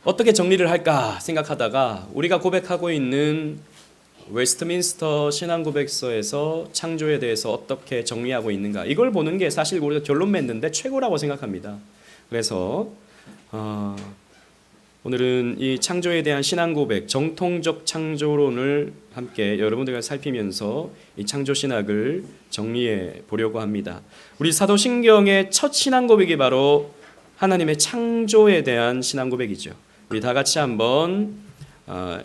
어떻게 정리를 할까 생각하다가 우리가 고백하고 있는 웨스트민스터 신앙고백서에서 창조에 대해서 어떻게 정리하고 있는가, 이걸 보는 게 사실 우리가 결론 맺는데 최고라고 생각합니다. 그래서 오늘은 이 창조에 대한 신앙고백, 정통적 창조론을 함께 여러분들과 살피면서 이 창조신학을 정리해 보려고 합니다. 우리 사도신경의 첫 신앙고백이 바로 하나님의 창조에 대한 신앙고백이죠. 우리 다 같이 한번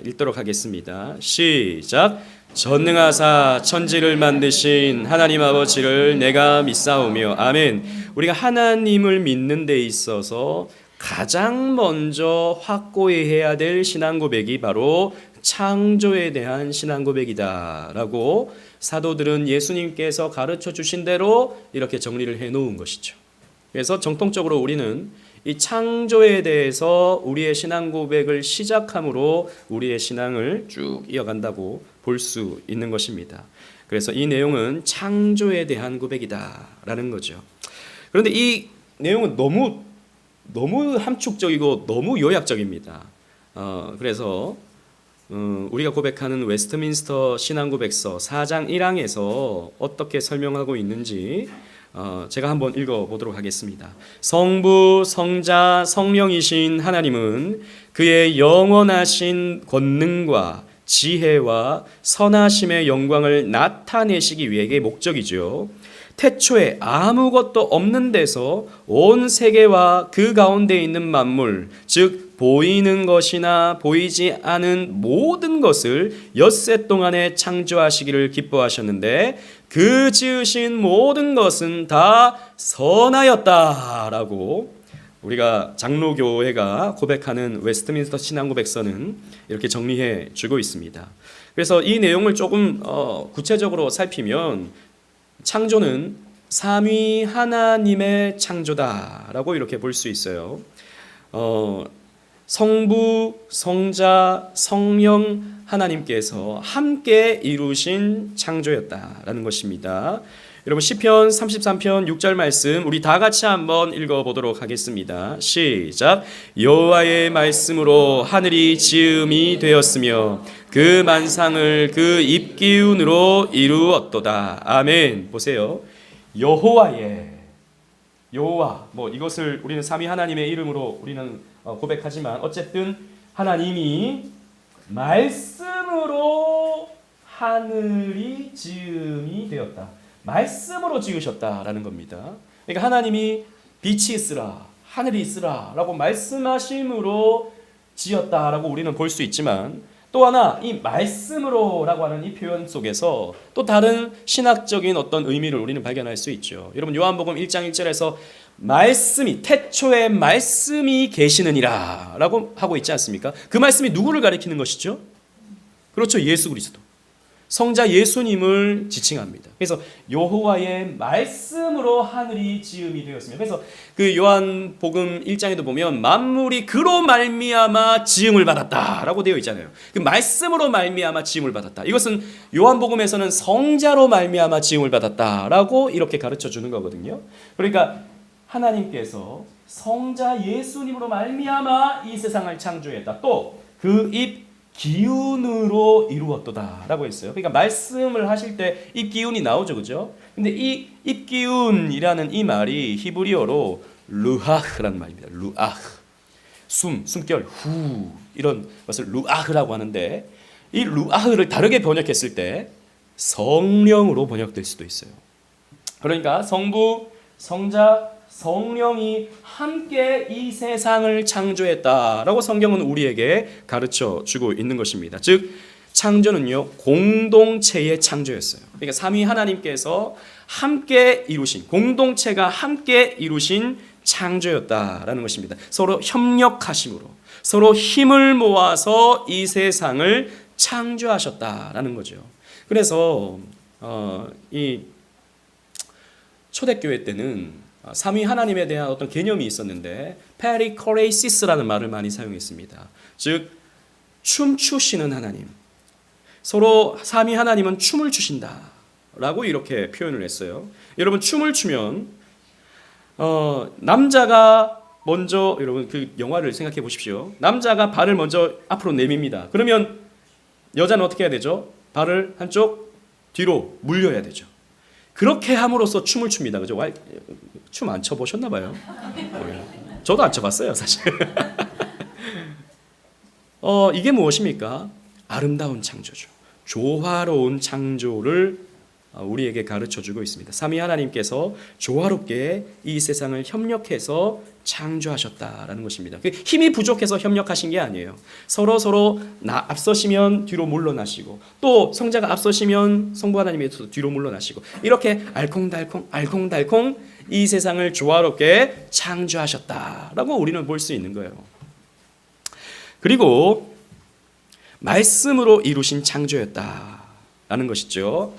읽도록 하겠습니다. 시작. 전능하사 천지를 만드신 하나님 아버지를 내가 믿사오며. 아멘. 우리가 하나님을 믿는 데 있어서 가장 먼저 확고히 해야 될 신앙고백이 바로 창조에 대한 신앙고백이다 라고 사도들은 예수님께서 가르쳐 주신 대로 이렇게 정리를 해 놓은 것이죠. 그래서 정통적으로 우리는 이 창조에 대해서 우리의 신앙 고백을 시작함으로 우리의 신앙을 쭉 이어간다고 볼 수 있는 것입니다. 그래서 이 내용은 창조에 대한 고백이다라는 거죠. 그런데 이 내용은 너무 함축적이고 너무 요약적입니다. 그래서 우리가 고백하는 웨스트민스터 신앙고백서 4장 1항에서 어떻게 설명하고 있는지 제가 한번 읽어보도록 하겠습니다. 성부, 성자, 성령이신 하나님은 그의 영원하신 권능과 지혜와 선하심의 영광을 나타내시기 위해 목적이죠. 태초에 아무것도 없는 데서 온 세계와 그 가운데 있는 만물, 즉 보이는 것이나 보이지 않은 모든 것을 엿새 동안에 창조하시기를 기뻐하셨는데 그 지으신 모든 것은 다 선하였다라고 우리가 장로교회가 고백하는 웨스트민스터 신앙고백서는 이렇게 정리해 주고 있습니다. 그래서 이 내용을 조금 구체적으로 살피면 창조는 삼위 하나님의 창조다라고 이렇게 볼 수 있어요. 성부, 성자, 성령 하나님께서 함께 이루신 창조였다라는 것입니다. 여러분 시편 33편 6절 말씀 우리 다 같이 한번 읽어보도록 하겠습니다. 시작. 여호와의 말씀으로 하늘이 지음이 되었으며 그 만상을 그 입기운으로 이루었도다. 아멘. 보세요. 여호와, 이것을 우리는 삼위 하나님의 이름으로 우리는 고백하지만 어쨌든 하나님이 말씀으로 하늘이 지음이 되었다. 말씀으로 지으셨다라는 겁니다. 그러니까 하나님이 빛이 있으라, 하늘이 있으라 라고 말씀하심으로 지었다라고 우리는 볼 수 있지만, 또 하나 이 말씀으로 라고 하는 이 표현 속에서 또 다른 신학적인 어떤 의미를 우리는 발견할 수 있죠. 여러분 요한복음 1장 1절에서 말씀이, 태초에 말씀이 계시느니라 라고 하고 있지 않습니까? 그 말씀이 누구를 가리키는 것이죠? 그렇죠. 예수 그리스도. 성자 예수님을 지칭합니다. 그래서 여호와의 말씀으로 하늘이 지음이 되었습니다. 그래서 그 요한복음 1장에도 보면 만물이 그로 말미암아 지음을 받았다라고 되어 있잖아요. 그 말씀으로 말미암아 지음을 받았다. 이것은 요한복음에서는 성자로 말미암아 지음을 받았다라고 이렇게 가르쳐 주는 거거든요. 그러니까 하나님께서 성자 예수님으로 말미암아 이 세상을 창조했다. 또 그 입 기운으로 이루었도다라고 했어요. 그러니까 말씀을 하실 때 입기운이 나오죠, 그죠? 근데 이 입기운이라는 이 말이 히브리어로 루아흐라는 말입니다. 루아흐, 숨결, 후 이런 것을 루아흐라고 하는데 이 루아흐를 다르게 번역했을 때 성령으로 번역될 수도 있어요. 그러니까 성부, 성자, 성령이 함께 이 세상을 창조했다라고 성경은 우리에게 가르쳐 주고 있는 것입니다. 즉 창조는요 공동체의 창조였어요. 그러니까 삼위 하나님께서 함께 이루신, 공동체가 함께 이루신 창조였다라는 것입니다. 서로 협력하심으로, 서로 힘을 모아서 이 세상을 창조하셨다라는 거죠. 그래서 이 초대교회 때는 삼위 하나님에 대한 어떤 개념이 있었는데 페리코레이시스라는 말을 많이 사용했습니다. 즉 춤추시는 하나님, 서로 삼위 하나님은 춤을 추신다라고 이렇게 표현을 했어요. 여러분 춤을 추면 남자가 먼저 여러분 그 영화를 생각해 보십시오. 남자가 발을 먼저 앞으로 내밉니다. 그러면 여자는 어떻게 해야 되죠? 발을 한쪽 뒤로 물려야 되죠. 그렇게 함으로써 춤을 춥니다. 그죠? 춤 안 춰보셨나 봐요. 저도 안 춰봤어요, 사실. 이게 무엇입니까? 아름다운 창조죠. 조화로운 창조를 우리에게 가르쳐주고 있습니다. 삼위 하나님께서 조화롭게 이 세상을 협력해서 창조하셨다라는 것입니다. 힘이 부족해서 협력하신 게 아니에요. 서로 앞서시면 뒤로 물러나시고, 또 성자가 앞서시면 성부 하나님께서 뒤로 물러나시고, 이렇게 알콩달콩 이 세상을 조화롭게 창조하셨다라고 우리는 볼 수 있는 거예요. 그리고 말씀으로 이루신 창조였다라는 것이죠.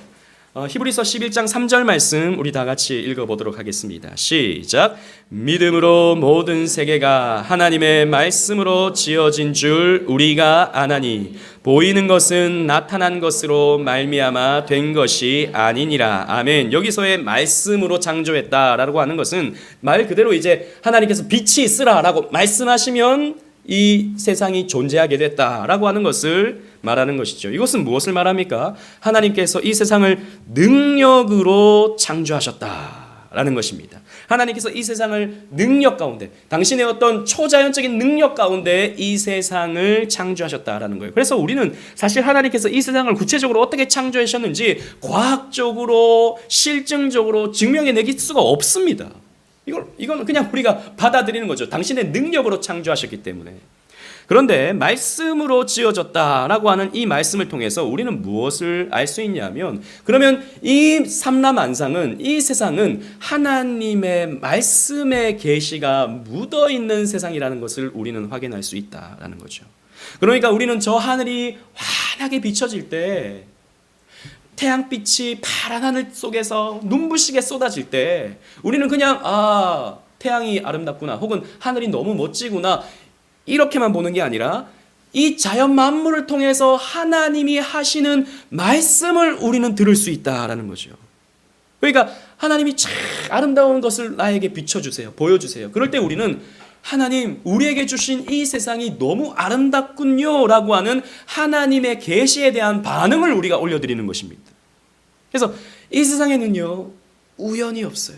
히브리서 11장 3절 말씀 우리 다 같이 읽어보도록 하겠습니다. 시작. 믿음으로 모든 세계가 하나님의 말씀으로 지어진 줄 우리가 아나니 보이는 것은 나타난 것으로 말미암아 된 것이 아니니라. 아멘. 여기서의 말씀으로 창조했다라고 하는 것은 말 그대로 이제 하나님께서 빛이 있으라라고 말씀하시면 이 세상이 존재하게 됐다라고 하는 것을 말하는 것이죠. 이것은 무엇을 말합니까? 하나님께서 이 세상을 능력으로 창조하셨다라는 것입니다. 하나님께서 이 세상을 능력 가운데, 당신의 어떤 초자연적인 능력 가운데 이 세상을 창조하셨다라는 거예요. 그래서 우리는 사실 하나님께서 이 세상을 구체적으로 어떻게 창조하셨는지 과학적으로 실증적으로 증명해내길 수가 없습니다. 이건 그냥 우리가 받아들이는 거죠. 당신의 능력으로 창조하셨기 때문에. 그런데 말씀으로 지어졌다라고 하는 이 말씀을 통해서 우리는 무엇을 알 수 있냐면, 그러면 이 삼라만상은, 이 세상은 하나님의 말씀의 계시가 묻어있는 세상이라는 것을 우리는 확인할 수 있다라는 거죠. 그러니까 우리는 저 하늘이 환하게 비춰질 때, 태양빛이 파란 하늘 속에서 눈부시게 쏟아질 때 우리는 그냥 태양이 아름답구나, 혹은 하늘이 너무 멋지구나, 이렇게만 보는 게 아니라 이 자연 만물을 통해서 하나님이 하시는 말씀을 우리는 들을 수 있다라는 거죠. 그러니까 하나님이 참 아름다운 것을 나에게 비춰주세요, 보여주세요. 그럴 때 우리는 하나님, 우리에게 주신 이 세상이 너무 아름답군요 라고 하는 하나님의 계시에 대한 반응을 우리가 올려드리는 것입니다. 그래서 이 세상에는요, 우연이 없어요.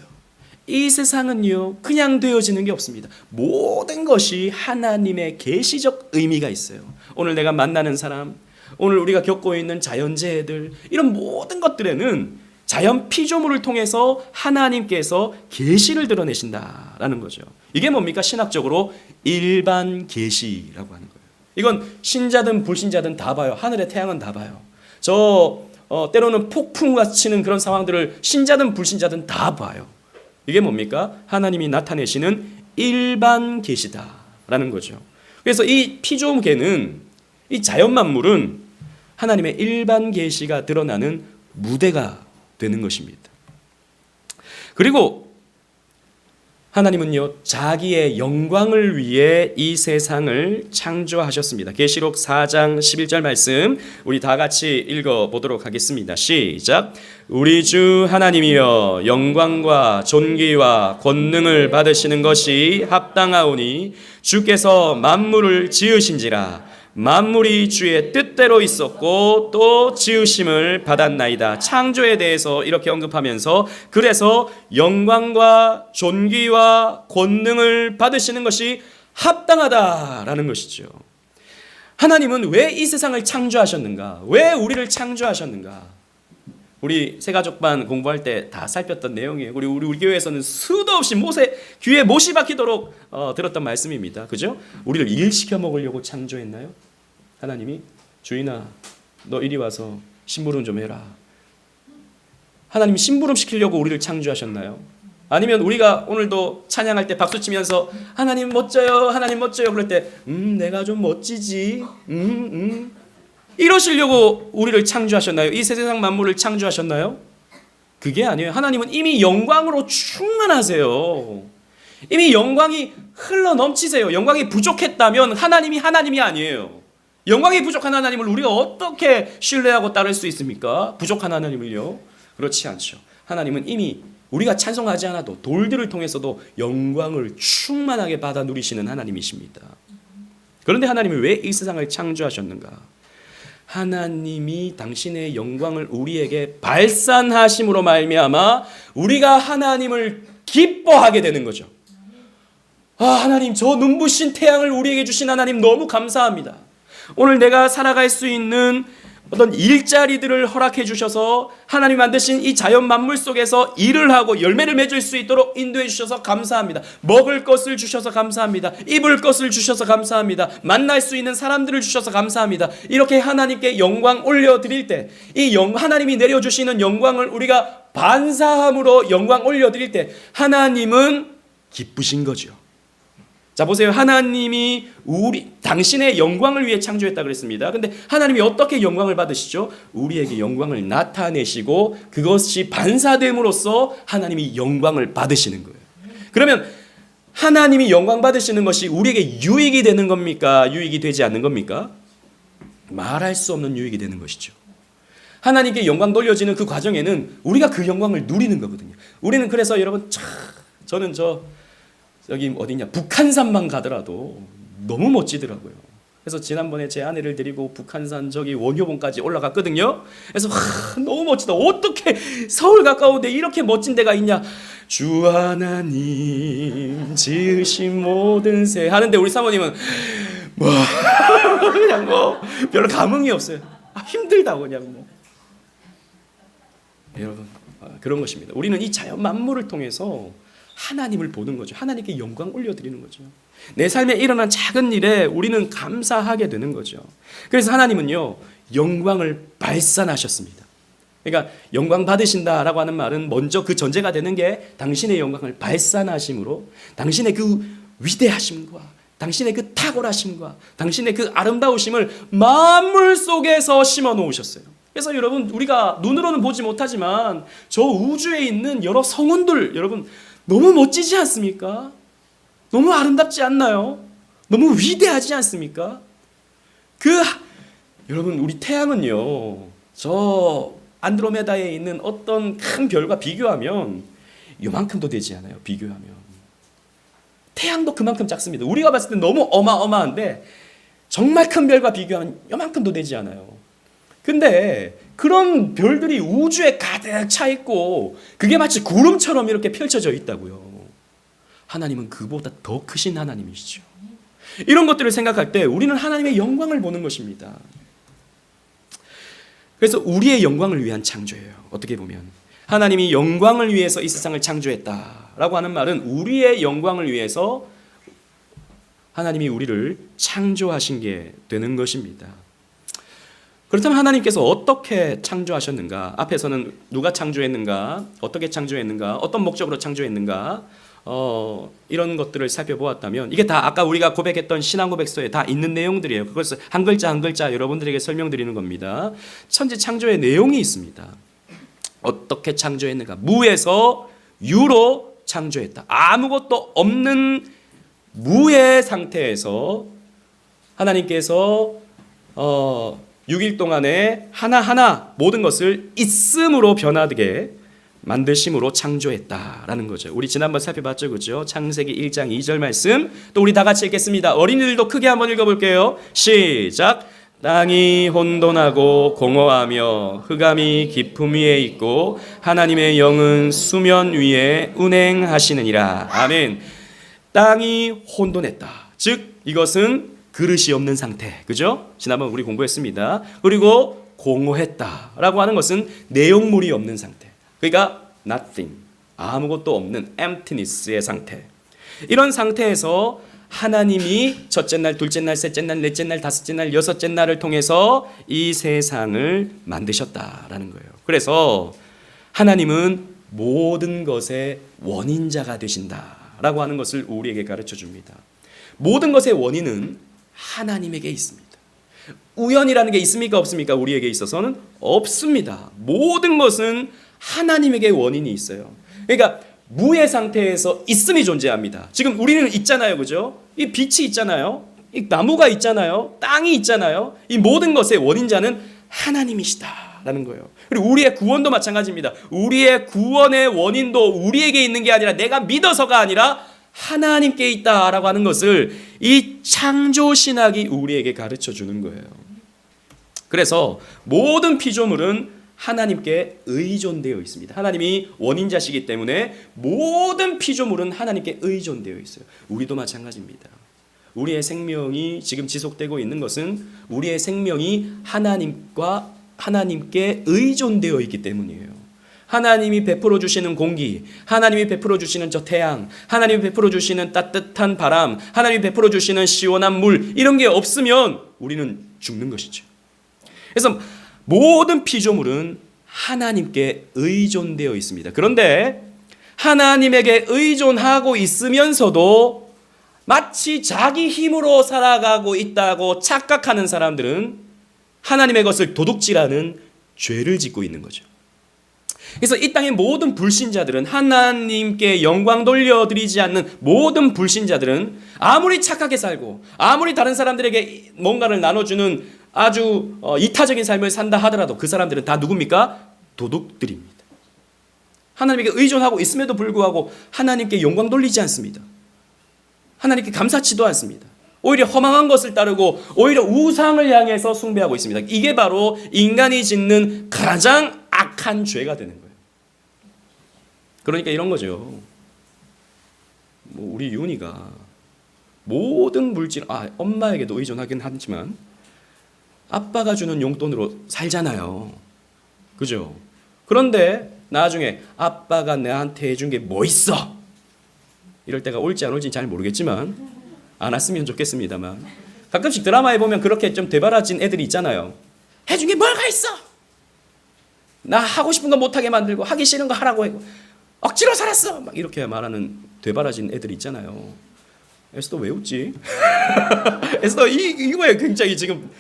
이 세상은요, 그냥 되어지는 게 없습니다. 모든 것이 하나님의 계시적 의미가 있어요. 오늘 내가 만나는 사람, 오늘 우리가 겪고 있는 자연재해들, 이런 모든 것들에는 자연 피조물을 통해서 하나님께서 계시를 드러내신다라는 거죠. 이게 뭡니까? 신학적으로 일반 계시라고 하는 거예요. 이건 신자든 불신자든 다 봐요. 하늘의 태양은 다 봐요. 때로는 폭풍과 치는 그런 상황들을 신자든 불신자든 다 봐요. 이게 뭡니까? 하나님이 나타내시는 일반 계시다라는 거죠. 그래서 이 피조계는, 이 자연 만물은 하나님의 일반 계시가 드러나는 무대가 되는 것입니다. 그리고 하나님은요, 자기의 영광을 위해 이 세상을 창조하셨습니다. 계시록 4장 11절 말씀 우리 다 같이 읽어보도록 하겠습니다. 시작. 우리 주 하나님이여, 영광과 존귀와 권능을 받으시는 것이 합당하오니 주께서 만물을 지으신지라. 만물이 주의 뜻대로 있었고 또 지으심을 받았나이다. 창조에 대해서 이렇게 언급하면서, 그래서 영광과 존귀와 권능을 받으시는 것이 합당하다라는 것이죠. 하나님은 왜 이 세상을 창조하셨는가? 왜 우리를 창조하셨는가? 우리 새가족반 공부할 때 다 살폈던 내용이에요. 우리 교회에서는 수도 없이 귀에 못이 박히도록 들었던 말씀입니다. 그죠? 우리를 일시켜 먹으려고 창조했나요? 하나님이 주인아, 너 이리 와서 심부름 좀 해라. 하나님이 심부름 시키려고 우리를 창조하셨나요? 아니면 우리가 오늘도 찬양할 때 박수 치면서 하나님 멋져요, 하나님 멋져요 그럴 때 내가 좀 멋지지, 이러시려고 우리를 창조하셨나요? 이 세상 만물을 창조하셨나요? 그게 아니에요. 하나님은 이미 영광으로 충만하세요. 이미 영광이 흘러 넘치세요. 영광이 부족했다면 하나님이 아니에요. 영광이 부족한 하나님을 우리가 어떻게 신뢰하고 따를 수 있습니까? 부족한 하나님을요? 그렇지 않죠. 하나님은 이미 우리가 찬송하지 않아도 돌들을 통해서도 영광을 충만하게 받아 누리시는 하나님이십니다. 그런데 하나님이 왜 이 세상을 창조하셨는가? 하나님이 당신의 영광을 우리에게 발산하심으로 말미암아 우리가 하나님을 기뻐하게 되는 거죠. 하나님, 저 눈부신 태양을 우리에게 주신 하나님 너무 감사합니다. 오늘 내가 살아갈 수 있는 어떤 일자리들을 허락해 주셔서 하나님 만드신 이 자연 만물 속에서 일을 하고 열매를 맺을 수 있도록 인도해 주셔서 감사합니다. 먹을 것을 주셔서 감사합니다. 입을 것을 주셔서 감사합니다. 만날 수 있는 사람들을 주셔서 감사합니다. 이렇게 하나님께 영광 올려드릴 때, 하나님이 내려주시는 영광을 우리가 반사함으로 영광 올려드릴 때 하나님은 기쁘신 거죠. 자, 보세요. 하나님이 당신의 영광을 위해 창조했다 그랬습니다. 근데 하나님이 어떻게 영광을 받으시죠? 우리에게 영광을 나타내시고 그것이 반사됨으로써 하나님이 영광을 받으시는 거예요. 그러면 하나님이 영광 받으시는 것이 우리에게 유익이 되는 겁니까? 유익이 되지 않는 겁니까? 말할 수 없는 유익이 되는 것이죠. 하나님께 영광 돌려지는 그 과정에는 우리가 그 영광을 누리는 거거든요. 우리는 그래서 여러분, 저는 여기 어디냐, 북한산만 가더라도 너무 멋지더라고요. 그래서 지난번에 제 아내를 데리고 북한산 저기 원효봉까지 올라갔거든요. 그래서 너무 멋지다. 어떻게 서울 가까운데 이렇게 멋진 데가 있냐. 주 하나님 지으신 모든 새 하는데 우리 사모님은 그냥 별로 감흥이 없어요. 힘들다고 그냥 여러분, 그런 것입니다. 우리는 이 자연 만물을 통해서 하나님을 보는 거죠. 하나님께 영광 올려드리는 거죠. 내 삶에 일어난 작은 일에 우리는 감사하게 되는 거죠. 그래서 하나님은요, 영광을 발산하셨습니다. 그러니까 영광 받으신다라고 하는 말은 먼저 그 전제가 되는 게 당신의 영광을 발산하심으로 당신의 그 위대하심과 당신의 그 탁월하심과 당신의 그 아름다우심을 만물 속에서 심어 놓으셨어요. 그래서 여러분, 우리가 눈으로는 보지 못하지만 저 우주에 있는 여러 성운들, 여러분 너무 멋지지 않습니까? 너무 아름답지 않나요? 너무 위대하지 않습니까? 여러분, 우리 태양은요, 저 안드로메다에 있는 어떤 큰 별과 비교하면 요만큼도 되지 않아요. 비교하면 태양도 그만큼 작습니다. 우리가 봤을 때 너무 어마어마한데 정말 큰 별과 비교하면 요만큼도 되지 않아요. 근데 그런 별들이 우주에 가득 차 있고 그게 마치 구름처럼 이렇게 펼쳐져 있다고요. 하나님은 그보다 더 크신 하나님이시죠. 이런 것들을 생각할 때 우리는 하나님의 영광을 보는 것입니다. 그래서 우리의 영광을 위한 창조예요. 어떻게 보면 하나님이 영광을 위해서 이 세상을 창조했다라고 하는 말은 우리의 영광을 위해서 하나님이 우리를 창조하신 게 되는 것입니다. 그렇다면 하나님께서 어떻게 창조하셨는가? 앞에서는 누가 창조했는가? 어떻게 창조했는가? 어떤 목적으로 창조했는가? 이런 것들을 살펴보았다면 이게 다 아까 우리가 고백했던 신앙 고백서에 다 있는 내용들이에요. 그것을 한 글자 한 글자 여러분들에게 설명드리는 겁니다. 천지 창조의 내용이 있습니다. 어떻게 창조했는가? 무에서 유로 창조했다. 아무것도 없는 무의 상태에서 하나님께서 6일 동안에 하나하나 모든 것을 있음으로 변화되게 만드심으로 창조했다라는 거죠. 우리 지난번 살펴봤죠, 그죠? 창세기 1장 2절 말씀. 또 우리 다 같이 읽겠습니다. 어린이들도 크게 한번 읽어볼게요. 시작. 땅이 혼돈하고 공허하며 흑암이 깊음 위에 있고 하나님의 영은 수면 위에 운행하시느니라. 아멘. 땅이 혼돈했다. 즉 이것은 그릇이 없는 상태, 그죠? 지난번 우리 공부했습니다. 그리고 공허했다라고 하는 것은 내용물이 없는 상태. 그러니까 nothing, 아무것도 없는 emptiness의 상태. 이런 상태에서 하나님이 첫째 날, 둘째 날, 셋째 날, 넷째 날, 다섯째 날, 여섯째 날을 통해서 이 세상을 만드셨다라는 거예요. 그래서 하나님은 모든 것의 원인자가 되신다라고 하는 것을 우리에게 가르쳐 줍니다. 모든 것의 원인은 하나님에게 있습니다. 우연이라는 게 있습니까? 없습니까? 우리에게 있어서는 없습니다. 모든 것은 하나님에게 원인이 있어요. 그러니까 무의 상태에서 있음이 존재합니다. 지금 우리는 있잖아요, 그죠? 이 빛이 있잖아요. 이 나무가 있잖아요. 땅이 있잖아요. 이 모든 것의 원인자는 하나님이시다라는 거예요. 그리고 우리의 구원도 마찬가지입니다. 우리의 구원의 원인도 우리에게 있는 게 아니라 내가 믿어서가 아니라 하나님께 있다라고 하는 것을 이 창조신학이 우리에게 가르쳐 주는 거예요. 그래서 모든 피조물은 하나님께 의존되어 있습니다. 하나님이 원인자시기 때문에 모든 피조물은 하나님께 의존되어 있어요. 우리도 마찬가지입니다. 우리의 생명이 지금 지속되고 있는 것은 우리의 생명이 하나님께 의존되어 있기 때문이에요. 하나님이 베풀어 주시는 공기, 하나님이 베풀어 주시는 저 태양, 하나님이 베풀어 주시는 따뜻한 바람, 하나님이 베풀어 주시는 시원한 물, 이런 게 없으면 우리는 죽는 것이죠. 그래서 모든 피조물은 하나님께 의존되어 있습니다. 그런데 하나님에게 의존하고 있으면서도 마치 자기 힘으로 살아가고 있다고 착각하는 사람들은 하나님의 것을 도둑질하는 죄를 짓고 있는 거죠. 그래서 이 땅의 모든 불신자들은, 하나님께 영광 돌려드리지 않는 모든 불신자들은 아무리 착하게 살고 아무리 다른 사람들에게 뭔가를 나눠주는 아주 이타적인 삶을 산다 하더라도 그 사람들은 다 누굽니까? 도둑들입니다. 하나님에게 의존하고 있음에도 불구하고 하나님께 영광 돌리지 않습니다. 하나님께 감사치도 않습니다. 오히려 허망한 것을 따르고 오히려 우상을 향해서 숭배하고 있습니다. 이게 바로 인간이 짓는 가장 악한 죄가 되는 거예요. 그러니까 이런 거죠. 우리 윤희가 모든 물질, 엄마에게도 의존하긴 하지만 아빠가 주는 용돈으로 살잖아요. 그죠? 그런데 나중에 아빠가 나한테 해준 게 뭐 있어? 이럴 때가 올지 안 올지 잘 모르겠지만 안 왔으면 좋겠습니다만 가끔씩 드라마에 보면 그렇게 좀 되바라진 애들이 있잖아요. 해준 게 뭐가 있어? 나 하고 싶은 거 못하게 만들고 하기 싫은 거 하라고 하고 억지로 살았어! 막 이렇게 말하는 되바라진 애들이 있잖아요. 에스더 왜 웃지? 에스더 이거에 굉장히 지금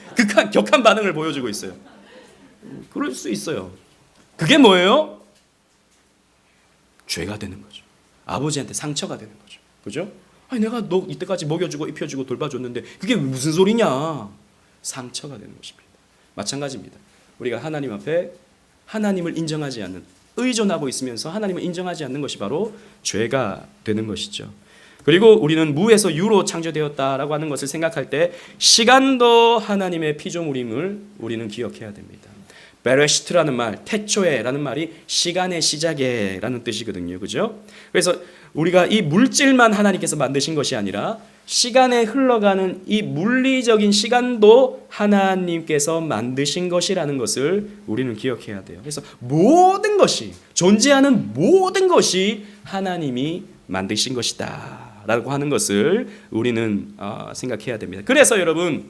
격한 반응을 보여주고 있어요. 그럴 수 있어요. 그게 뭐예요? 죄가 되는 거죠. 아버지한테 상처가 되는 거죠. 그죠? 아니 내가 너 이때까지 먹여주고 입혀주고 돌봐줬는데 그게 무슨 소리냐? 상처가 되는 것입니다. 마찬가지입니다. 우리가 하나님 앞에 하나님을 인정하지 않는, 의존하고 있으면서 하나님을 인정하지 않는 것이 바로 죄가 되는 것이죠. 그리고 우리는 무에서 유로 창조되었다라고 하는 것을 생각할 때 시간도 하나님의 피조물임을 우리는 기억해야 됩니다. 베레시트라는 말, 태초에라는 말이 시간의 시작에라는 뜻이거든요. 그죠? 그래서 우리가 이 물질만 하나님께서 만드신 것이 아니라 시간에 흘러가는 이 물리적인 시간도 하나님께서 만드신 것이라는 것을 우리는 기억해야 돼요. 그래서 모든 것이, 존재하는 모든 것이 하나님이 만드신 것이다 라고 하는 것을 우리는 생각해야 됩니다. 그래서 여러분,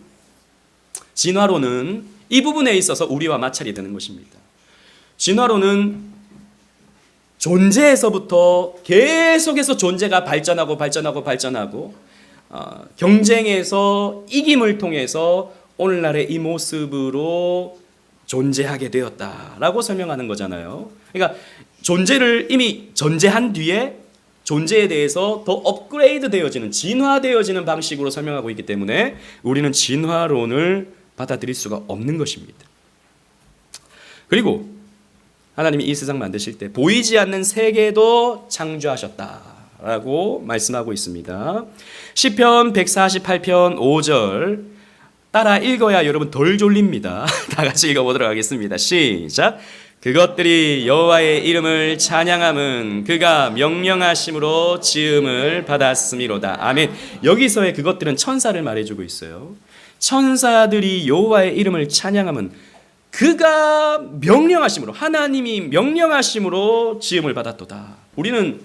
진화론은 이 부분에 있어서 우리와 마찰이 되는 것입니다. 진화론은 존재에서부터 계속해서 존재가 발전하고 경쟁에서 이김을 통해서 오늘날의 이 모습으로 존재하게 되었다라고 설명하는 거잖아요. 그러니까 존재를 이미 전제한 뒤에 존재에 대해서 더 업그레이드 되어지는, 진화되어지는 방식으로 설명하고 있기 때문에 우리는 진화론을 받아들일 수가 없는 것입니다. 그리고 하나님이 이 세상 만드실 때 보이지 않는 세계도 창조하셨다라고 말씀하고 있습니다. 시편 148편 5절 따라 읽어야 여러분 덜 졸립니다. 다 같이 읽어보도록 하겠습니다. 시작. 그것들이 여호와의 이름을 찬양함은 그가 명령하심으로 지음을 받았음이로다. 아멘. 여기서의 그것들은 천사를 말해주고 있어요. 천사들이 여호와의 이름을 찬양함은 그가 명령하심으로, 하나님이 명령하심으로 지음을 받았도다. 우리는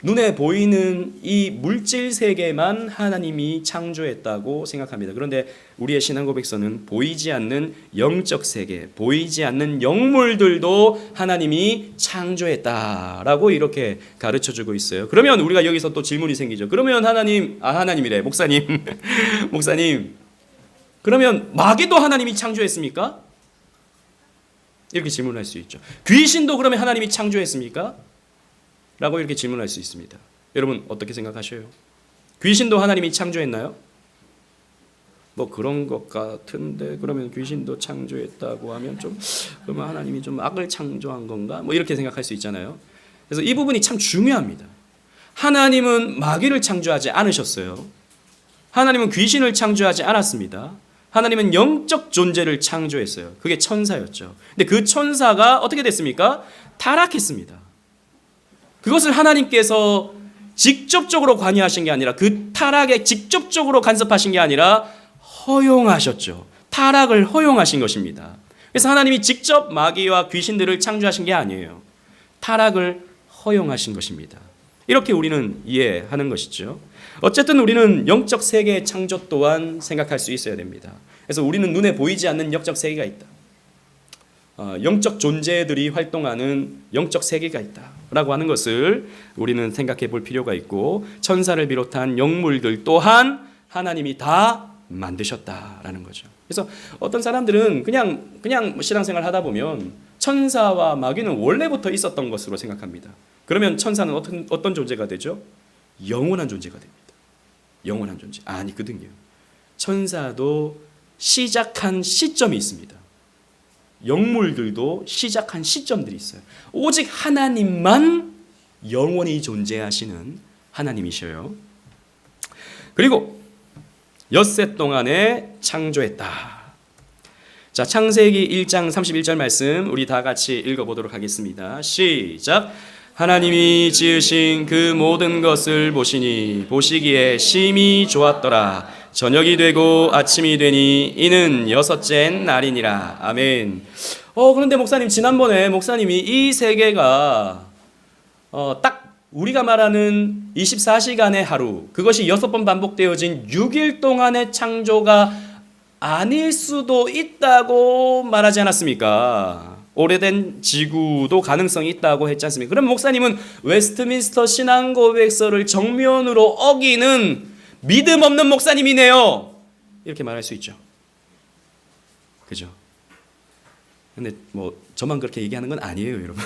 눈에 보이는 이 물질 세계만 하나님이 창조했다고 생각합니다. 그런데 우리의 신앙 고백서는 보이지 않는 영적 세계, 보이지 않는 영물들도 하나님이 창조했다라고 이렇게 가르쳐주고 있어요. 그러면 우리가 여기서 또 질문이 생기죠. 그러면 하나님이래, 목사님. 목사님, 그러면 마귀도 하나님이 창조했습니까? 이렇게 질문할 수 있죠. 귀신도 그러면 하나님이 창조했습니까? 라고 이렇게 질문할 수 있습니다. 여러분 어떻게 생각하셔요? 귀신도 하나님이 창조했나요? 뭐 그런 것 같은데 그러면 귀신도 창조했다고 하면 좀 그러면 하나님이 좀 악을 창조한 건가? 뭐 이렇게 생각할 수 있잖아요. 그래서 이 부분이 참 중요합니다. 하나님은 마귀를 창조하지 않으셨어요. 하나님은 귀신을 창조하지 않았습니다. 하나님은 영적 존재를 창조했어요. 그게 천사였죠. 근데 그 천사가 어떻게 됐습니까? 타락했습니다. 그것을 하나님께서 직접적으로 관여하신 게 아니라 그 타락에 직접적으로 간섭하신 게 아니라 허용하셨죠. 타락을 허용하신 것입니다. 그래서 하나님이 직접 마귀와 귀신들을 창조하신 게 아니에요. 타락을 허용하신 것입니다. 이렇게 우리는 이해하는 것이죠. 어쨌든 우리는 영적 세계의 창조 또한 생각할 수 있어야 됩니다. 그래서 우리는 눈에 보이지 않는 영적 세계가 있다. 영적 존재들이 활동하는 영적 세계가 있다라고 하는 것을 우리는 생각해 볼 필요가 있고 천사를 비롯한 영물들 또한 하나님이 다 만드셨다라는 거죠. 그래서 어떤 사람들은 그냥 신앙생활 하다 보면 천사와 마귀는 원래부터 있었던 것으로 생각합니다. 그러면 천사는 어떤 존재가 되죠? 영원한 존재가 됩니다. 영원한 존재. 아니거든요. 천사도 시작한 시점이 있습니다. 영물들도 시작한 시점들이 있어요. 오직 하나님만 영원히 존재하시는 하나님이셔요. 그리고 엿새 동안에 창조했다. 자, 창세기 1장 31절 말씀 우리 다 같이 읽어보도록 하겠습니다. 시작. 하나님이 지으신 그 모든 것을 보시니 보시기에 심히 좋았더라. 저녁이 되고 아침이 되니 이는 여섯째 날이니라. 아멘. 그런데 목사님, 지난번에 목사님이 이 세계가 딱 우리가 말하는 24시간의 하루, 그것이 6번 반복되어진 6일 동안의 창조가 아닐 수도 있다고 말하지 않았습니까? 오래된 지구도 가능성이 있다고 했지 않습니까? 그럼 목사님은 웨스트민스터 신앙고백서를 정면으로 어기는 믿음 없는 목사님이네요. 이렇게 말할 수 있죠. 그죠? 근데 뭐 저만 그렇게 얘기하는 건 아니에요, 여러분.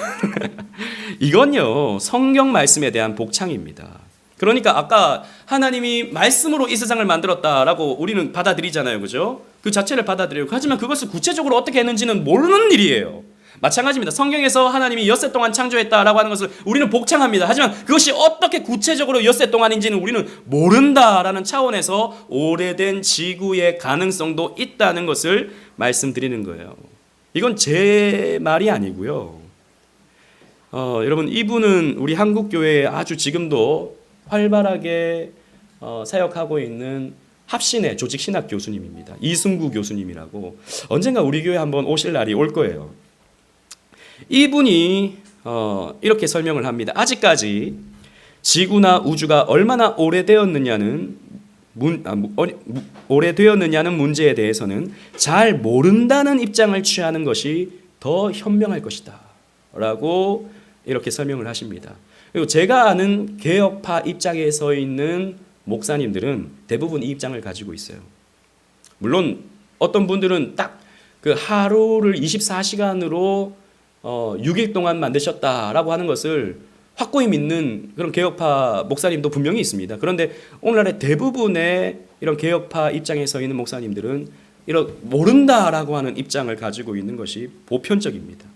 이건요, 성경 말씀에 대한 복창입니다. 그러니까 아까 하나님이 말씀으로 이 세상을 만들었다라고 우리는 받아들이잖아요. 그죠? 그 자체를 받아들여요. 하지만 그것을 구체적으로 어떻게 했는지는 모르는 일이에요. 마찬가지입니다. 성경에서 하나님이 엿새 동안 창조했다라고 하는 것을 우리는 복창합니다. 하지만 그것이 어떻게 구체적으로 엿새 동안인지는 우리는 모른다라는 차원에서 오래된 지구의 가능성도 있다는 것을 말씀드리는 거예요. 이건 제 말이 아니고요. 여러분, 이분은 우리 한국교회에 아주 지금도 활발하게 사역하고 있는 합신의 조직신학 교수님입니다. 이승구 교수님이라고. 언젠가 우리 교회 한번 오실 날이 올 거예요. 이분이 이렇게 설명을 합니다. 아직까지 지구나 우주가 얼마나 오래되었느냐는 문제에 대해서는 잘 모른다는 입장을 취하는 것이 더 현명할 것이다 라고 이렇게 설명을 하십니다. 그리고 제가 아는 개혁파 입장에 서 있는 목사님들은 대부분 이 입장을 가지고 있어요. 물론 어떤 분들은 딱 그 하루를 24시간으로 6일 동안 만드셨다라고 하는 것을 확고히 믿는 그런 개혁파 목사님도 분명히 있습니다. 그런데 오늘날의 대부분의 이런 개혁파 입장에 서 있는 목사님들은 이런 모른다라고 하는 입장을 가지고 있는 것이 보편적입니다.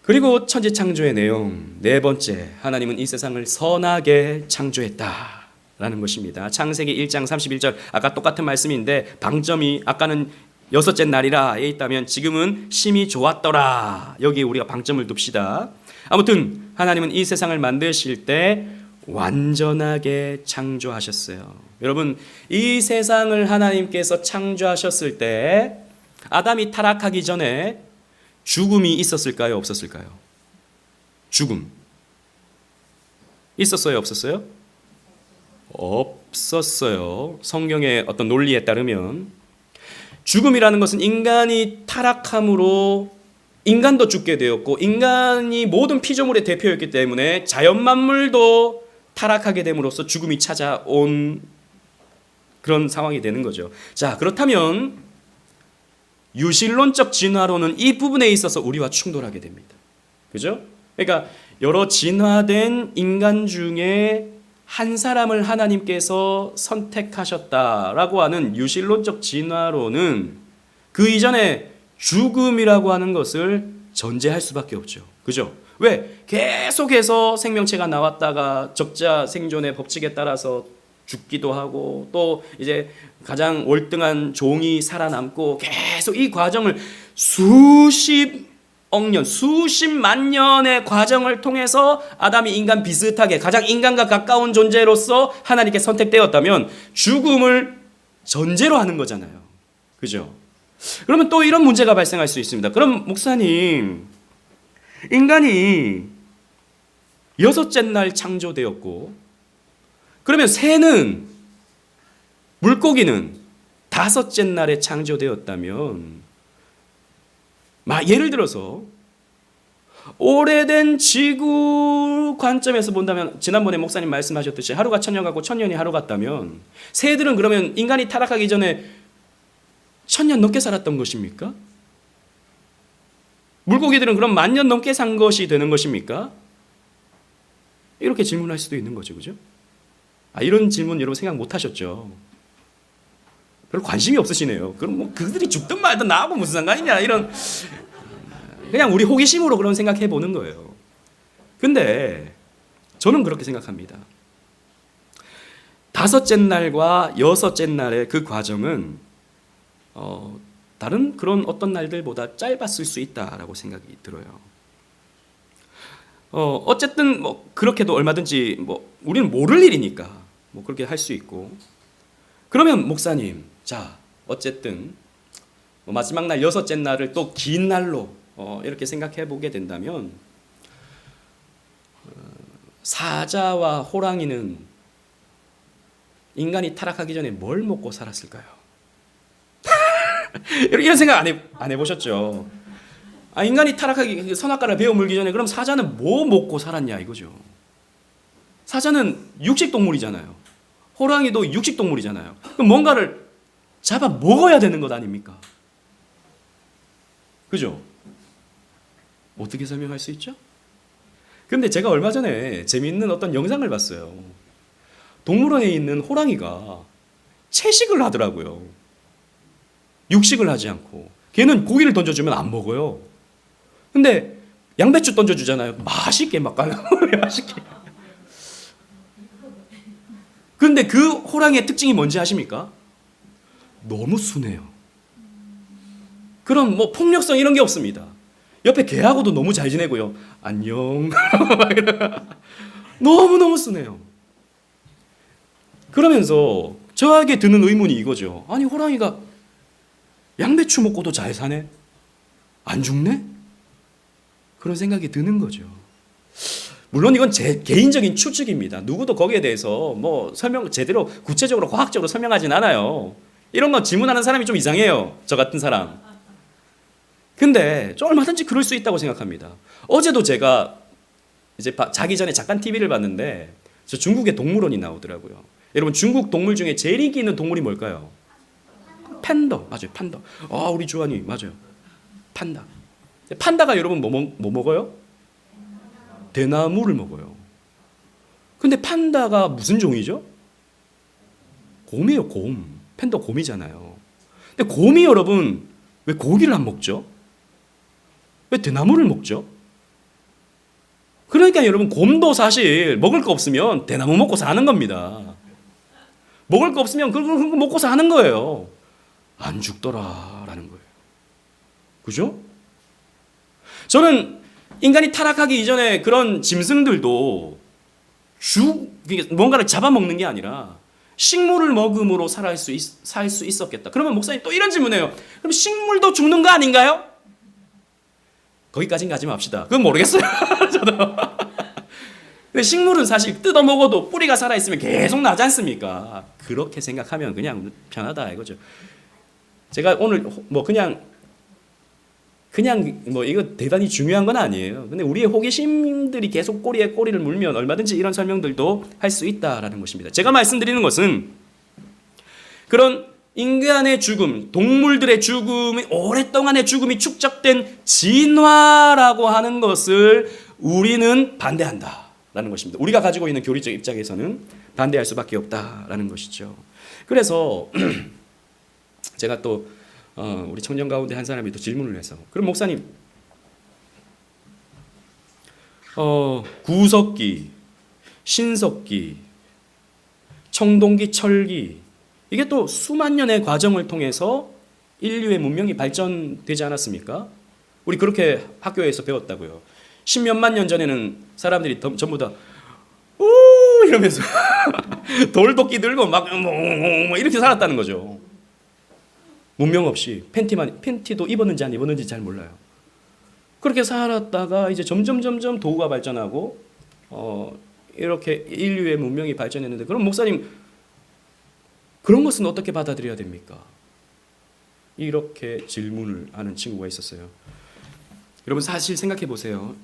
그리고 천지 창조의 내용 네 번째, 하나님은 이 세상을 선하게 창조했다라는 것입니다. 창세기 1장 31절 아까 똑같은 말씀인데 방점이 아까는 여섯째 날이라에 있다면 지금은 심히 좋았더라. 여기에 우리가 방점을 둡시다. 아무튼 하나님은 이 세상을 만드실 때 완전하게 창조하셨어요. 여러분, 이 세상을 하나님께서 창조하셨을 때 아담이 타락하기 전에 죽음이 있었을까요? 없었을까요? 죽음. 있었어요? 없었어요? 없었어요. 성경의 어떤 논리에 따르면 죽음이라는 것은 인간이 타락함으로 인간도 죽게 되었고 인간이 모든 피조물의 대표였기 때문에 자연 만물도 타락하게 됨으로써 죽음이 찾아온 그런 상황이 되는 거죠. 자, 그렇다면 유실론적 진화론은 이 부분에 있어서 우리와 충돌하게 됩니다. 그죠? 그러니까 여러 진화된 인간 중에 한 사람을 하나님께서 선택하셨다라고 하는 유실론적 진화론은 그 이전에 죽음이라고 하는 것을 전제할 수밖에 없죠. 그죠? 왜? 계속해서 생명체가 나왔다가 적자 생존의 법칙에 따라서 죽기도 하고 또 이제 가장 월등한 종이 살아남고 계속 이 과정을 수십억 년, 수십만 년의 과정을 통해서 아담이 인간 비슷하게 가장 인간과 가까운 존재로서 하나님께 선택되었다면 죽음을 전제로 하는 거잖아요. 그죠? 그러면 또 이런 문제가 발생할 수 있습니다. 그럼 목사님, 인간이 6째 날 창조되었고 그러면 새는, 물고기는 5째 날에 창조되었다면 예를 들어서 오래된 지구 관점에서 본다면 지난번에 목사님 말씀하셨듯이 하루가 1000년 같고 1000년이 하루 같다면 새들은 그러면 인간이 타락하기 전에 1000년 넘게 살았던 것입니까? 물고기들은 그럼 10,000년 넘게 산 것이 되는 것입니까? 이렇게 질문할 수도 있는 거죠. 그죠? 이런 질문 여러분 생각 못 하셨죠? 별로 관심이 없으시네요. 그럼 뭐 그들이 죽든 말든 나하고 무슨 상관이냐 이런, 그냥 우리 호기심으로 그런 생각해 보는 거예요. 근데 저는 그렇게 생각합니다. 5째 날과 6째 날의 그 과정은 다른 그런 어떤 날들보다 짧았을 수 있다라고 생각이 들어요. 어쨌든 뭐 그렇게도 얼마든지 뭐 우리는 모를 일이니까 뭐 그렇게 할 수 있고. 그러면 목사님, 자 어쨌든 마지막 날 6째 날을 또 긴 날로 이렇게 생각해 보게 된다면 사자와 호랑이는 인간이 타락하기 전에 뭘 먹고 살았을까요? 이런 생각 안 해보셨죠? 인간이 타락하기, 선악과를 베어 물기 전에 그럼 사자는 뭐 먹고 살았냐 이거죠. 사자는 육식동물이잖아요. 호랑이도 육식동물이잖아요. 그럼 뭔가를 잡아 먹어야 되는 것 아닙니까? 그죠? 어떻게 설명할 수 있죠? 근데 제가 얼마 전에 재미있는 어떤 영상을 봤어요. 동물원에 있는 호랑이가 채식을 하더라고요. 육식을 하지 않고. 걔는 고기를 던져주면 안 먹어요. 근데 양배추 던져주잖아요. 맛있게 막 깔라먹어요. 맛있게. 근데 그 호랑이의 특징이 뭔지 아십니까? 너무 순해요. 그런 뭐 폭력성 이런 게 없습니다. 옆에 개하고도 너무 잘 지내고요. 안녕. 너무너무 순해요. 그러면서 저에게 드는 의문이 이거죠. 아니 호랑이가 양배추 먹고도 잘 사네? 안 죽네? 그런 생각이 드는 거죠. 물론 이건 제 개인적인 추측입니다. 누구도 거기에 대해서 뭐 제대로 구체적으로 과학적으로 설명하진 않아요. 이런 거 질문하는 사람이 좀 이상해요. 저 같은 사람. 근데 좀 얼마든지 그럴 수 있다고 생각합니다. 어제도 제가 이제 자기 전에 잠깐 TV를 봤는데 저 중국의 동물원이 나오더라고요. 여러분 중국 동물 중에 제일 인기 있는 동물이 뭘까요? 판더. 맞아요. 판더. 우리 주환이 맞아요. 판다. 판다가 여러분 뭐 먹어요? 대나무를 먹어요. 근데 판다가 무슨 종이죠? 곰이에요. 곰. 판다 곰이잖아요. 근데 곰이 여러분 왜 고기를 안 먹죠? 왜 대나무를 먹죠? 그러니까 여러분 곰도 사실 먹을 거 없으면 대나무 먹고 사는 겁니다. 먹을 거 없으면 그거 먹고 사는 거예요. 안 죽더라라는 거예요. 그죠? 저는 인간이 타락하기 이전에 그런 짐승들도 뭔가를 잡아먹는 게 아니라 식물을 먹음으로 살 수 있었겠다. 그러면 목사님 또 이런 질문해요. 그럼 식물도 죽는 거 아닌가요? 거기까지는 가지 맙시다. 그건 모르겠어요. 저도. 근데 식물은 사실 뜯어 먹어도 뿌리가 살아있으면 계속 나지 않습니까? 그렇게 생각하면 그냥 편하다 이거죠. 제가 오늘 뭐 그냥 뭐 이거 대단히 중요한 건 아니에요. 근데 우리의 호기심들이 계속 꼬리에 꼬리를 물면 얼마든지 이런 설명들도 할 수 있다라는 것입니다. 제가 말씀드리는 것은 그런 인간의 죽음, 동물들의 죽음이 오랫동안의 죽음이 축적된 진화라고 하는 것을 우리는 반대한다. 없다라는 것입니다. 우리가 가지고 있는 교리적 입장에서는 반대할 수밖에 없다라는 것이죠. 그래서 제가 또 우리 청년 가운데 한 사람이 또 질문을 해서, 그럼 목사님, 구석기, 신석기, 청동기, 철기, 이게 또 수만 년의 과정을 통해서 인류의 문명이 발전되지 않았습니까? 우리 그렇게 학교에서 배웠다고요. 10몇만 년 전에는 사람들이 전부 다 우 이러면서 돌도끼 들고 막 이렇게 살았다는 거죠. 문명 없이 팬티도 입었는지 안 입었는지 잘 몰라요. 그렇게 살았다가 이제 점점 도구가 발전하고 이렇게 인류의 문명이 발전했는데, 그럼 목사님 그런 것은 어떻게 받아들여야 됩니까? 이렇게 질문을 하는 친구가 있었어요. 여러분 사실 생각해 보세요.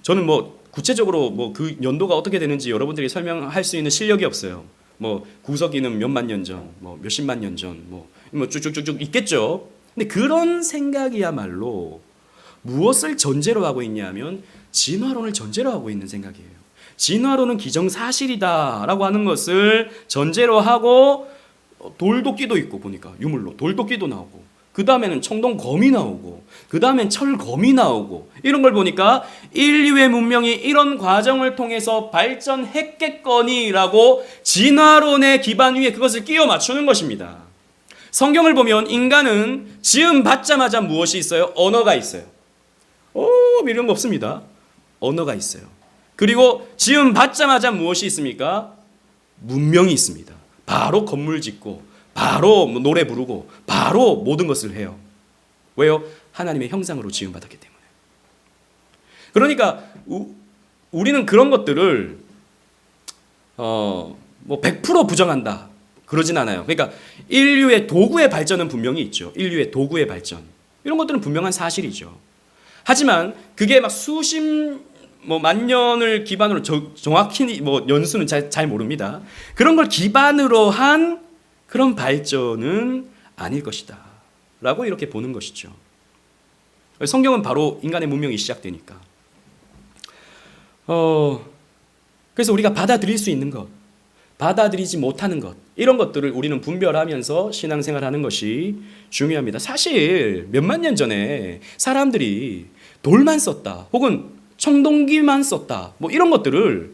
저는 뭐 구체적으로 뭐 그 연도가 어떻게 되는지 여러분들이 설명할 수 있는 실력이 없어요. 뭐 구석기는 몇만 년 전, 뭐 몇십만 년 전, 뭐 쭉쭉쭉쭉 있겠죠. 근데 그런 생각이야말로 무엇을 전제로 하고 있냐면 진화론을 전제로 하고 있는 생각이에요. 진화론은 기정사실이다라고 하는 것을 전제로 하고 돌도끼도 있고, 보니까 유물로 돌도끼도 나오고, 그 다음에는 청동검이 나오고, 그 다음엔 철검이 나오고, 이런 걸 보니까 인류의 문명이 이런 과정을 통해서 발전했겠거니라고 진화론의 기반 위에 그것을 끼워 맞추는 것입니다. 성경을 보면 인간은 지음 받자마자 무엇이 있어요? 언어가 있어요. 이런 거 없습니다. 언어가 있어요. 그리고 지음 받자마자 무엇이 있습니까? 문명이 있습니다. 바로 건물 짓고, 바로 노래 부르고, 바로 모든 것을 해요. 왜요? 하나님의 형상으로 지음받았기 때문에. 그러니까 우리는 그런 것들을 뭐 100% 부정한다 그러진 않아요. 그러니까 인류의 도구의 발전은 분명히 있죠. 인류의 도구의 발전, 이런 것들은 분명한 사실이죠. 하지만 그게 막 만 년을 기반으로 정확히 뭐 연수는 잘 모릅니다. 그런 걸 기반으로 한 그런 발전은 아닐 것이다 라고 이렇게 보는 것이죠. 성경은 바로 인간의 문명이 시작되니까. 그래서 우리가 받아들일 수 있는 것, 받아들이지 못하는 것, 이런 것들을 우리는 분별하면서 신앙생활하는 것이 중요합니다. 사실 몇만 년 전에 사람들이 돌만 썼다, 혹은 청동기만 썼다, 뭐 이런 것들을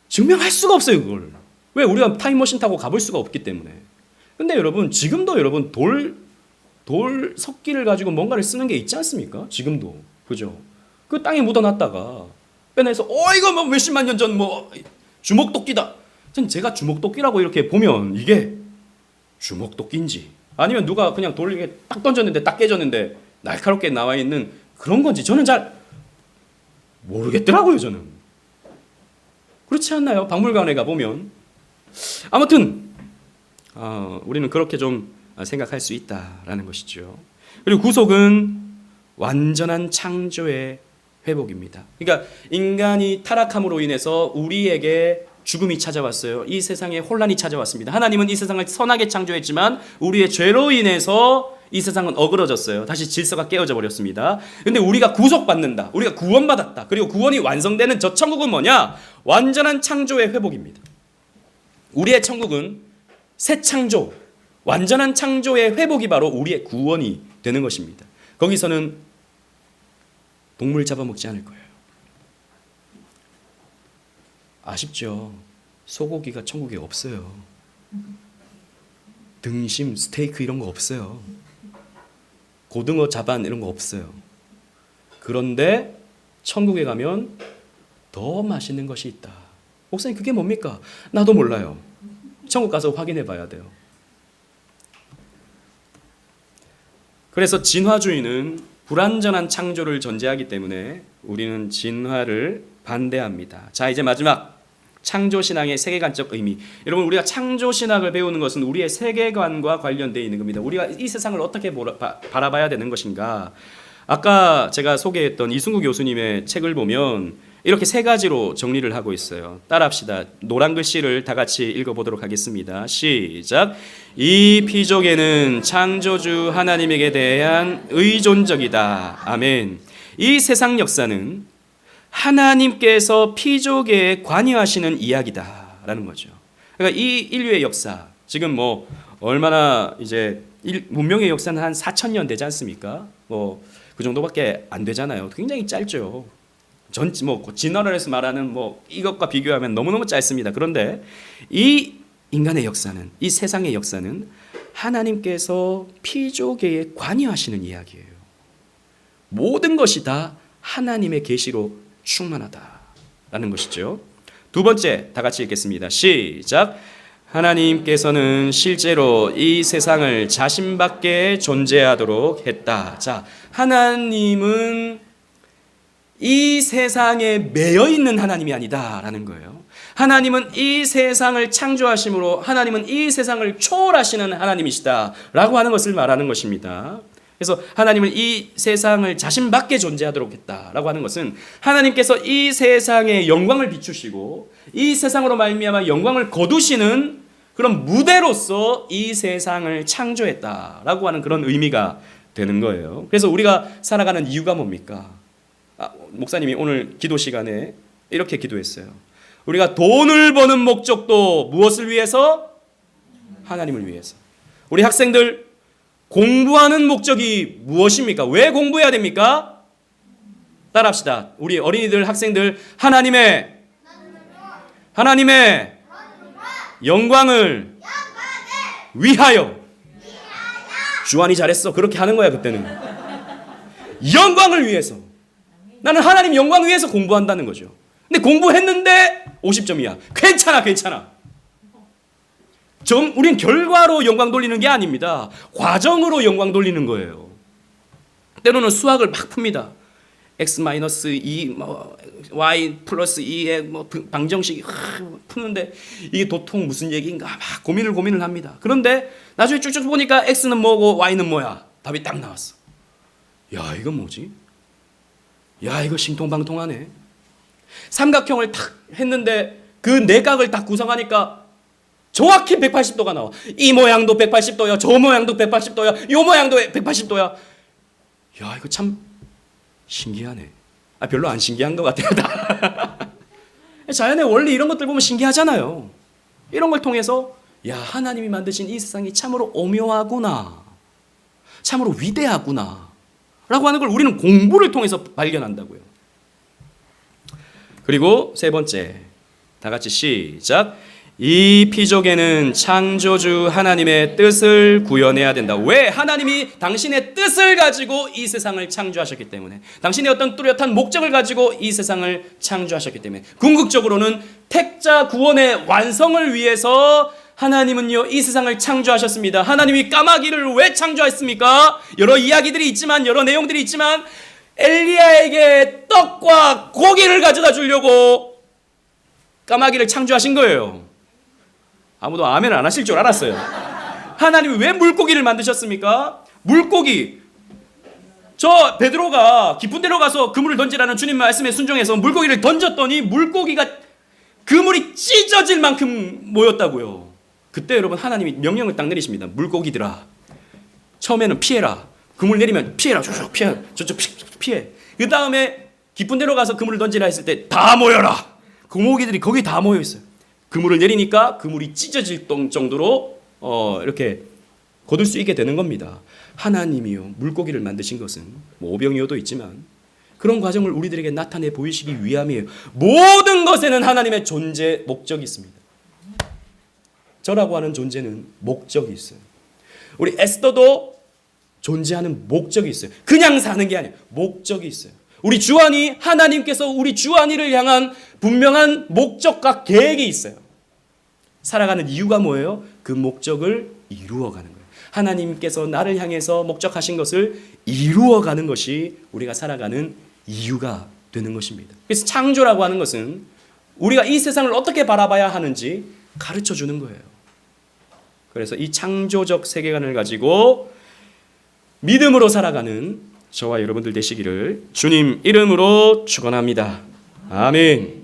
증명할 수가 없어요. 그걸 왜? 우리가 타임머신 타고 가볼 수가 없기 때문에. 근데 여러분, 지금도 여러분 돌 석기를 가지고 뭔가를 쓰는 게 있지 않습니까? 지금도. 그죠? 그 땅에 묻어놨다가 빼내서 이거 뭐 몇십만 년 전 뭐 주먹도끼다. 전 제가 주먹도끼라고 이렇게 보면 이게 주먹도끼인지, 아니면 누가 그냥 돌 이렇게 딱 던졌는데 딱 깨졌는데 날카롭게 나와 있는 그런 건지 저는 잘 모르겠더라고요. 저는. 그렇지 않나요? 박물관에 가보면. 아무튼 우리는 그렇게 좀 생각할 수 있다라는 것이죠. 그리고 구속은 완전한 창조의 회복입니다. 그러니까 인간이 타락함으로 인해서 우리에게 죽음이 찾아왔어요. 이 세상에 혼란이 찾아왔습니다. 하나님은 이 세상을 선하게 창조했지만 우리의 죄로 인해서 이 세상은 어그러졌어요. 다시 질서가 깨어져 버렸습니다. 근데 우리가 구속받는다, 우리가 구원받았다, 그리고 구원이 완성되는 저 천국은 뭐냐? 완전한 창조의 회복입니다. 우리의 천국은 새 창조, 완전한 창조의 회복이 바로 우리의 구원이 되는 것입니다. 거기서는 동물 잡아먹지 않을 거예요. 아쉽죠? 소고기가 천국에 없어요. 등심, 스테이크 이런 거 없어요. 고등어, 자반 이런 거 없어요. 그런데 천국에 가면 더 맛있는 것이 있다. 목사님, 그게 뭡니까? 나도 몰라요. 천국 가서 확인해 봐야 돼요. 그래서 진화주의는 불완전한 창조를 전제하기 때문에 우리는 진화를 반대합니다. 자, 이제 마지막 창조신앙의 세계관적 의미. 여러분, 우리가 창조신학을 배우는 것은 우리의 세계관과 관련되어 있는 겁니다. 우리가 이 세상을 어떻게 바라봐야 되는 것인가. 아까 제가 소개했던 이승구 교수님의 책을 보면 이렇게 세 가지로 정리를 하고 있어요. 따라합시다. 노란 글씨를 다 같이 읽어보도록 하겠습니다. 시작. 이 피조개는 창조주 하나님에게 대한 의존적이다. 아멘. 이 세상 역사는 하나님께서 피조계에 관여하시는 이야기다라는 거죠. 그러니까 이 인류의 역사, 지금 뭐 얼마나 이제 문명의 역사는 한 4,000년 되지 않습니까? 뭐 그 정도밖에 안 되잖아요. 굉장히 짧죠. 진화론에서 말하는 뭐 이것과 비교하면 너무너무 짧습니다. 그런데 이 인간의 역사는, 이 세상의 역사는 하나님께서 피조계에 관여하시는 이야기예요. 모든 것이 다 하나님의 계시로 충만하다라는 것이죠. 두 번째, 다 같이 읽겠습니다. 시작. 하나님께서는 실제로 이 세상을 자신밖에 존재하도록 했다. 자, 하나님은 이 세상에 매여 있는 하나님이 아니다라는 거예요. 하나님은 이 세상을 창조하심으로 하나님은 이 세상을 초월하시는 하나님이시다라고 하는 것을 말하는 것입니다. 그래서 하나님은 이 세상을 자신밖에 존재하도록 했다라고 하는 것은 하나님께서 이 세상에 영광을 비추시고 이 세상으로 말미암아 영광을 거두시는 그런 무대로서 이 세상을 창조했다라고 하는 그런 의미가 되는 거예요. 그래서 우리가 살아가는 이유가 뭡니까? 목사님이 오늘 기도 시간에 이렇게 기도했어요. 우리가 돈을 버는 목적도 무엇을 위해서? 하나님을 위해서. 우리 학생들 공부하는 목적이 무엇입니까? 왜 공부해야 됩니까? 따라합시다. 우리 어린이들, 학생들, 하나님의 영광을 위하여. 주한이 잘했어. 그렇게 하는 거야 그때는. 영광을 위해서. 나는 하나님 영광을 위해서 공부한다는 거죠. 근데 공부했는데 50점이야. 괜찮아. 우린 결과로 영광 돌리는 게 아닙니다. 과정으로 영광 돌리는 거예요. 때로는 수학을 막 풉니다. x-2 y 플러스 2의 방정식 푸는데 이게 도통 무슨 얘기인가 막 고민을 합니다. 그런데 나중에 쭉쭉 보니까 x는 뭐고 y는 뭐야? 답이 딱 나왔어. 야, 이건 뭐지? 야, 이거 신통방통하네. 삼각형을 탁 했는데 그 내각을 딱 구성하니까 정확히 180도가 나와. 이 모양도 180도야. 저 모양도 180도야. 요 모양도 180도야. 야, 이거 참 신기하네. 별로 안 신기한 것 같아요. 자연의 원리 이런 것들 보면 신기하잖아요. 이런 걸 통해서 야, 하나님이 만드신 이 세상이 참으로 오묘하구나. 참으로 위대하구나. 라고 하는 걸 우리는 공부를 통해서 발견한다고요. 그리고 세 번째, 다 같이 시작. 이 피조계는 창조주 하나님의 뜻을 구현해야 된다. 왜? 하나님이 당신의 뜻을 가지고 이 세상을 창조하셨기 때문에, 당신의 어떤 뚜렷한 목적을 가지고 이 세상을 창조하셨기 때문에, 궁극적으로는 택자 구원의 완성을 위해서 하나님은요 이 세상을 창조하셨습니다. 하나님이 까마귀를 왜 창조했습니까? 여러 이야기들이 있지만, 여러 내용들이 있지만, 엘리야에게 떡과 고기를 가져다 주려고 까마귀를 창조하신 거예요. 아무도 아멘 안 하실 줄 알았어요. 하나님이 왜 물고기를 만드셨습니까? 물고기. 저 베드로가 깊은 데로 가서 그물을 던지라는 주님 말씀에 순종해서 물고기를 던졌더니 물고기가 그물이 찢어질 만큼 모였다고요. 그때 여러분 하나님이 명령을 딱 내리십니다. 물고기들아, 처음에는 피해라. 그물 내리면 피해라. 저쪽 피해. 저쪽 피해. 그 다음에 깊은 데로 가서 그물을 던지라 했을 때 다 모여라. 고모기들이 거기 다 모여 있어요. 그물을 내리니까 그물이 찢어질 정도로 이렇게 거둘 수 있게 되는 겁니다. 하나님이요 물고기를 만드신 것은 뭐 오병이어도 있지만 그런 과정을 우리들에게 나타내 보이시기 위함이에요. 모든 것에는 하나님의 존재 목적이 있습니다. 저라고 하는 존재는 목적이 있어요. 우리 에스더도 존재하는 목적이 있어요. 그냥 사는 게 아니에요. 목적이 있어요. 우리 주한이, 하나님께서 우리 주한이를 향한 분명한 목적과 계획이 있어요. 살아가는 이유가 뭐예요? 그 목적을 이루어가는 거예요. 하나님께서 나를 향해서 목적하신 것을 이루어가는 것이 우리가 살아가는 이유가 되는 것입니다. 그래서 창조라고 하는 것은 우리가 이 세상을 어떻게 바라봐야 하는지 가르쳐 주는 거예요. 그래서 이 창조적 세계관을 가지고 믿음으로 살아가는 저와 여러분들 되시기를 주님 이름으로 축원합니다. 아멘.